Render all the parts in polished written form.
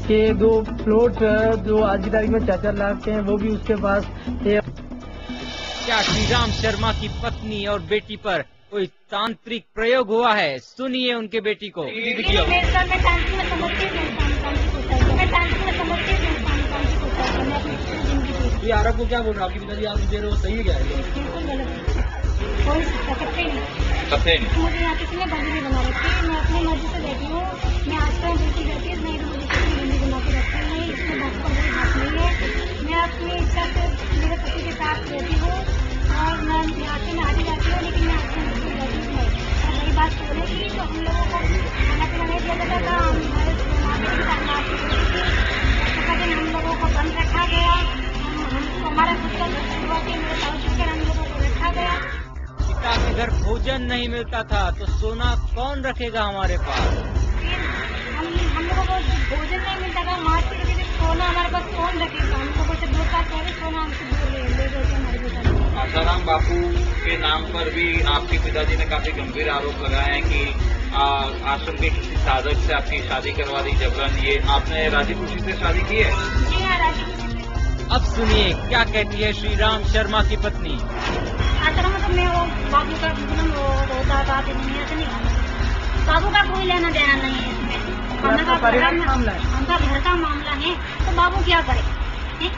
के 2 प्लॉट जो आज की तारीख में 4-4 लाख के हैं वो भी उसके पास है। क्या श्रीराम शर्मा की पत्नी और बेटी पर कोई तांत्रिक प्रयोग हुआ है? सुनिए उनके बेटी को। ये आरोप को क्या बोल रहा है आपके पिताजी? आप दे रहे हो सही है क्या? कोई मुझे यहाँ किसी ने बंदी नहीं बना रखी। मैं अपनी मर्जी से रहती हूँ। मैं आज तक ड्यूटी रहती है, नहीं मुझे किसी ने बंदी बना के रखी नहीं। इसमें बात का कोई हाथ नहीं है। मैं अपनी इच्छा से मेरे पति के साथ रहती हूँ और मैं यहाँ से आ भी जाती हूँ, लेकिन मैं आपसे नहीं रहती हूँ। और वही बात बोले की तो हम लोगों को खाना पीना नहीं दिया जाता था। हमारे हम लोगों को बंद रखा गया। हमारा खुद का हुआ कि मेरे साथ हम लोगों को रखा गया। पिता के घर भोजन नहीं मिलता था तो सोना कौन रखेगा हमारे पास? हम लोगों को भोजन नहीं मिलता था, मार्केट में सोना हमारे पास कौन रखेगा? हम लोगों से 2 साल पहले सोना हमसे दूर ले गए हमारे पिता। आसाराम बापू के नाम पर भी आपके पिताजी ने काफी गंभीर आरोप लगाए हैं कि आश्रम के किसी साधक से आपकी शादी करवा दी जबरन। ये आपने राजी खुशी से शादी की है? जी हाँ, राजी खुशी। अब सुनिए क्या कहती है श्रीराम शर्मा की पत्नी। आश्रम में तो मैं वो बाबू का होता था, नहीं बाबू का कोई लेना देना नहीं है इसमें। हमारा घर का मामला है तो बाबू क्या करे?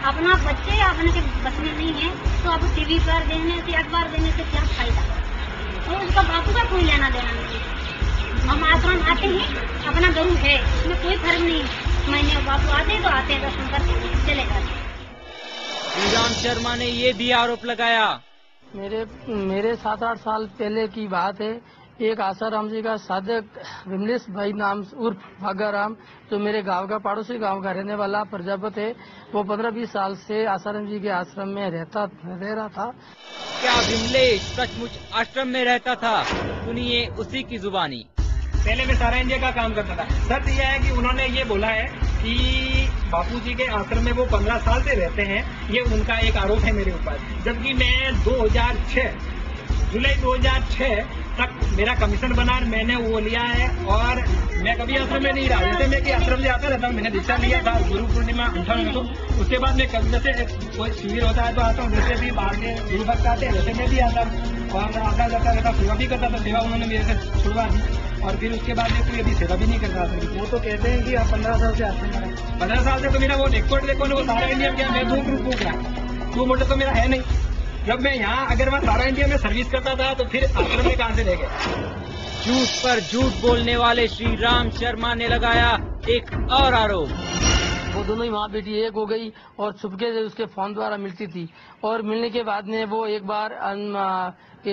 अपना बच्चे अपने के बस में नहीं है तो अब टीवी पर देने से, अखबार देने से क्या फायदा? और उसका बापू का कोई लेना देना नहीं है। हम आश्रम आते हैं, अपना गुरु है, इसमें कोई फर्क नहीं। महीने बापू आते तो आते हैं, दर्शन करके चले जाते। श्रीराम शर्मा ने ये भी आरोप लगाया। मेरे 7-8 साल पहले की बात है। एक आसाराम जी का साधक विमलेश भाई नाम उर्फ भागाराम, जो मेरे गांव का पड़ोसी गांव का रहने वाला प्रजापति है, वो 15-20 साल से आसाराम जी के आश्रम में रह रहा था। क्या विमलेश सचमुच आश्रम में रहता था? सुनिए उसी की जुबानी। पहले मैं सारा इंडिया का काम करता था। सत्य यह है कि उन्होंने ये बोला है कि बापूजी के आश्रम में वो 15 साल से रहते हैं। ये उनका एक आरोप है मेरे ऊपर। जबकि मैं 2006 जुलाई 2006 तक मेरा कमीशन बना, मैंने वो लिया है और मैं कभी आश्रम में नहीं रहा। जैसे मैं कि आश्रम से आता रहता हूँ, मैंने दीक्षा लिया था गुरु पूर्णिमा 58 को। उसके बाद मैं कभी जैसे कोई शिविर होता है तो आता हूँ, जैसे भी बाहर के गुरु भक्त आते हैं वैसे मैं भी आता हूँ और आता जाता रहता, सेवा भी करता था। सेवा उन्होंने मेरे से छुड़वा दी और फिर उसके बाद मैं कोई अभी सेवा भी नहीं कर रहा था। वो तो कहते हैं कि आप 15 साल से आश्रम में 15 साल से तो मेरा वो रिकॉर्ड देखो ना, वो सारा इंडिया में मैं 2 ग्रुप पूछ रहा 2 मोटर तो मेरा है नहीं। जब मैं यहाँ अगर मैं सारा इंडिया में सर्विस करता था तो फिर आश्रम में कहाँ से रह गए? झूठ पर झूठ बोलने वाले श्रीराम शर्मा ने लगाया एक और आरोप। वो दोनों ही माँ बेटी एक हो गई और छुपके से उसके फोन द्वारा मिलती थी और मिलने के बाद में वो एक बार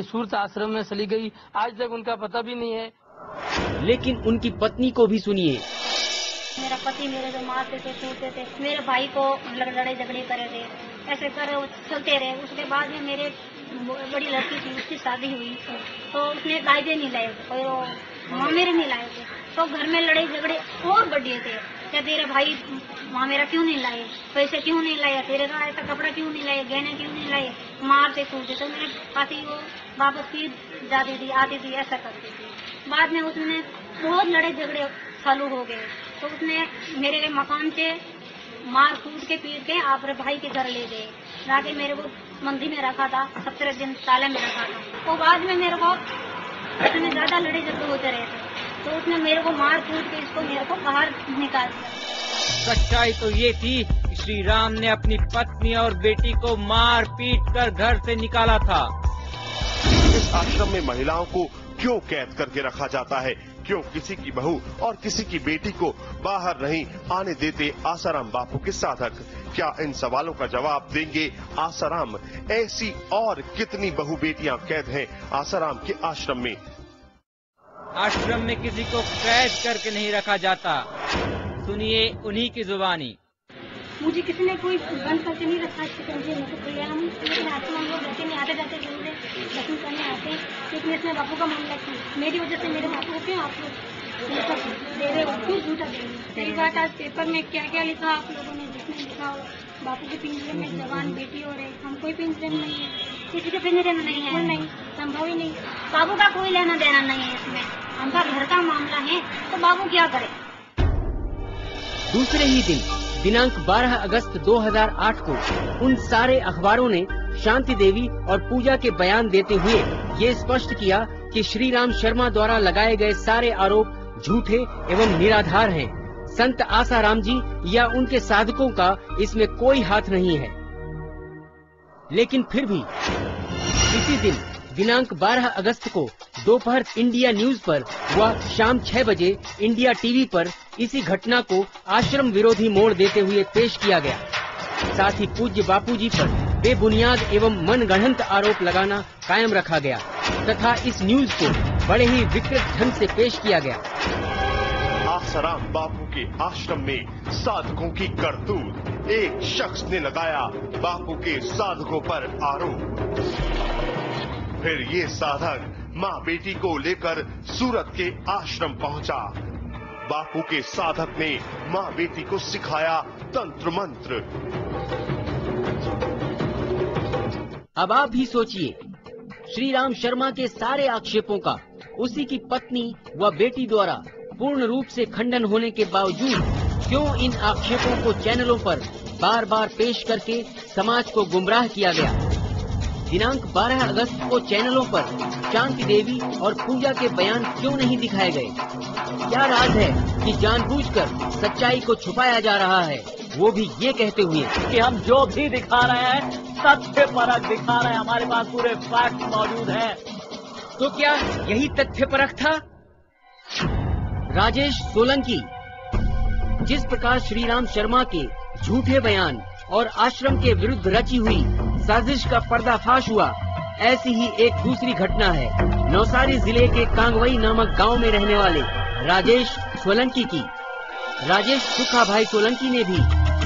सूरत आश्रम में चली गई। आज तक उनका पता भी नहीं है। लेकिन उनकी पत्नी को भी सुनिए। मेरा पति मेरे को मारते थे, छूते थे, मेरे भाई को लड़ाई झगड़े करे थे, ऐसे कर चलते रहे। उसके बाद में मेरे बड़ी लड़की थी, उसकी शादी हुई तो उसने लाइबे नहीं लाए थे और मामेरे नहीं लाए थे, तो घर में लड़ाई झगड़े और बढ़े थे। क्या तेरे भाई मामेरा क्यों नहीं लाए, पैसे क्यों नहीं लाए, तेरे का ऐसा कपड़ा क्यों नहीं लाए, गहने क्यों नहीं लाए, मारते कूदते। तो मेरे पति वो वापस फिर जाती थी, आती थी, ऐसा करती थी। बाद में उसने बहुत लड़ाई झगड़े चालू हो गए तो उसने मेरे मकान से मार कूद के पीट के आप भाई के घर ले गए, जाके मेरे को मंदिर में रखा था, 17 दिन ताले में रखा था। तो बाद में मेरे को इतने ज्यादा लड़ाई झगड़े होते रहे थे तो उसने मेरे को मार कूद के इसको मेरे को बाहर निकाल दिया। सच्चाई तो ये थी कि श्री राम ने अपनी पत्नी और बेटी को मार पीट कर घर से निकाला था। इस आश्रम में महिलाओं को क्यों कैद करके रखा जाता है? क्यों किसी की बहू और किसी की बेटी को बाहर नहीं आने देते आसाराम बापू के साधक? क्या इन सवालों का जवाब देंगे आसाराम? ऐसी और कितनी बहू बेटियां कैद हैं आसाराम के आश्रम में? आश्रम में किसी को कैद करके नहीं रखा जाता। सुनिए उन्हीं की जुबानी। मुझे किसी ने कोई बंद करके नहीं रखा, हम लेकिन आश्रम हम लोग रहते नहीं, आते जाते जरूर दर्शन करने आते हैं। लेकिन इसमें बापू का मामला क्यों, मेरी वजह से मेरे बापू को क्यों आप लोग दे रहे हो, क्यों झूठा दे रहे हो? पहली बात आज पेपर में क्या क्या लिखा आप लोगों ने, जिसमें लिखा हो बापू के पिंजरे में जवान बेटी हो रही, हम कोई पिंजरे में नहीं है, किसी के पिंजरे में नहीं है, नहीं संभव ही नहीं। बाबू का कोई लेना देना नहीं है इसमें, हमारा घर का मामला है तो बाबू क्या करे? दूसरे ही दिन दिनांक 12 अगस्त 2008 को उन सारे अखबारों ने शांति देवी और पूजा के बयान देते हुए ये स्पष्ट किया कि श्रीराम शर्मा द्वारा लगाए गए सारे आरोप झूठे एवं निराधार हैं। संत आसाराम जी या उनके साधकों का इसमें कोई हाथ नहीं है। लेकिन फिर भी इसी दिन दिनांक 12 अगस्त को दोपहर इंडिया न्यूज पर व शाम 6 बजे इंडिया टीवी पर इसी घटना को आश्रम विरोधी मोड़ देते हुए पेश किया गया। साथ ही पूज्य बापूजी पर बेबुनियाद एवं मनगढ़ंत आरोप लगाना कायम रखा गया तथा इस न्यूज को बड़े ही विकृत ढंग से पेश किया गया। आसाराम बापू के आश्रम में साधकों की करतूत, एक शख्स ने लगाया बापू के साधकों पर आरोप। फिर ये साधक माँ बेटी को लेकर सूरत के आश्रम पहुंचा। बापू के साधक ने माँ बेटी को सिखाया तंत्र मंत्र। अब आप भी सोचिए, श्रीराम शर्मा के सारे आक्षेपों का उसी की पत्नी व बेटी द्वारा पूर्ण रूप से खंडन होने के बावजूद क्यों इन आक्षेपों को चैनलों पर बार बार पेश करके समाज को गुमराह किया गया। दिनांक 12 अगस्त को चैनलों पर शांति देवी और पूजा के बयान क्यों नहीं दिखाए गए? क्या राज है कि जानबूझकर सच्चाई को छुपाया जा रहा है, वो भी ये कहते हुए कि हम जो भी दिखा रहे हैं तथ्य परख दिखा रहे हैं, हमारे पास पूरे फैक्ट मौजूद हैं। तो क्या यही तथ्य परख था? राजेश सोलंकी, जिस प्रकार श्रीराम शर्मा के झूठे बयान और आश्रम के विरुद्ध रची हुई साजिश का पर्दाफाश हुआ, ऐसी ही एक दूसरी घटना है नौसारी जिले के कांगवई नामक गांव में रहने वाले राजेश सोलंकी की। राजेश सुखा भाई सोलंकी ने भी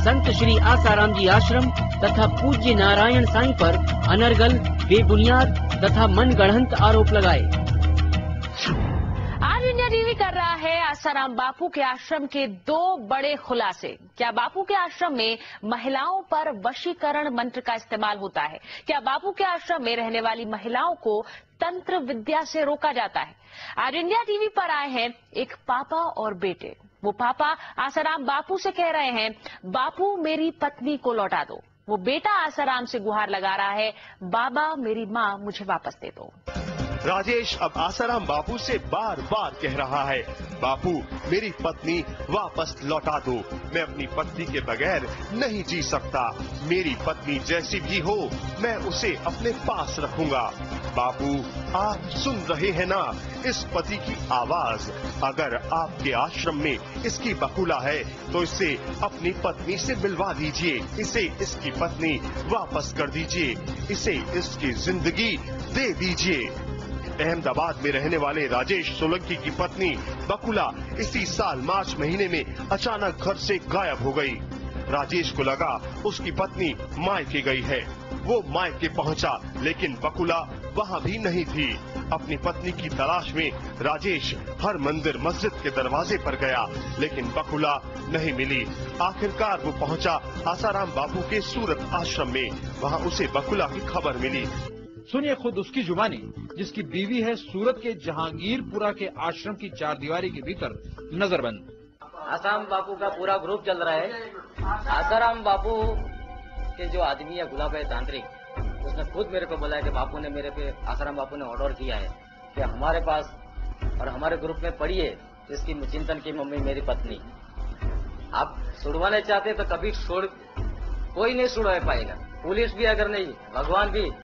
संत श्री आसाराम जी आश्रम तथा पूज्य नारायण साईं पर अनर्गल, बेबुनियाद तथा मनगढ़ंत आरोप लगाए। आज इंडिया टीवी कर रहा है आसाराम बापू के आश्रम के 2 बड़े खुलासे। क्या बापू के आश्रम में महिलाओं पर वशीकरण मंत्र का इस्तेमाल होता है? क्या बापू के आश्रम में रहने वाली महिलाओं को तंत्र विद्या से रोका जाता है? आज इंडिया टीवी पर आए हैं एक पापा और बेटे। वो पापा आसाराम बापू से कह रहे हैं, बापू मेरी पत्नी को लौटा दो। वो बेटा आसाराम से गुहार लगा रहा है, बाबा मेरी माँ मुझे वापस दे दो। राजेश अब आसाराम बापू से बार बार कह रहा है, बापू मेरी पत्नी वापस लौटा दो। मैं अपनी पत्नी के बगैर नहीं जी सकता। मेरी पत्नी जैसी भी हो मैं उसे अपने पास रखूंगा। बापू आप सुन रहे हैं ना इस पति की आवाज? अगर आपके आश्रम में इसकी बकुला है तो इसे अपनी पत्नी से मिलवा दीजिए। इसे इसकी पत्नी वापस कर दीजिए। इसे इसकी जिंदगी दे दीजिए। अहमदाबाद में रहने वाले राजेश सोलंकी की पत्नी बकुला इसी साल मार्च महीने में अचानक घर से गायब हो गई। राजेश को लगा उसकी पत्नी मायके गई है। वो मायके पहुंचा, लेकिन बकुला वहां भी नहीं थी। अपनी पत्नी की तलाश में राजेश हर मंदिर मस्जिद के दरवाजे पर गया, लेकिन बकुला नहीं मिली। आखिरकार वो पहुंचा आसाराम बापू के सूरत आश्रम में। वहां उसे बकुला की खबर मिली। सुनिए खुद उसकी जुबानी, जिसकी बीवी है सूरत के जहांगीरपुरा के आश्रम की 4 दीवारी के भीतर नजरबंद। आसाराम बापू का पूरा ग्रुप चल रहा है। आसाराम बापू के जो आदमी है गुलाब है तांत्रिक, उसने खुद मेरे को बोला है कि बापू ने मेरे पे आसाराम बापू ने ऑर्डर किया है कि हमारे पास और हमारे ग्रुप में पड़ी है इसकी चिंतन की मम्मी मेरी पत्नी। आप छुड़वाने चाहते तो कभी कोई नहीं छुड़वा पाएगा। पुलिस भी अगर नहीं, भगवान भी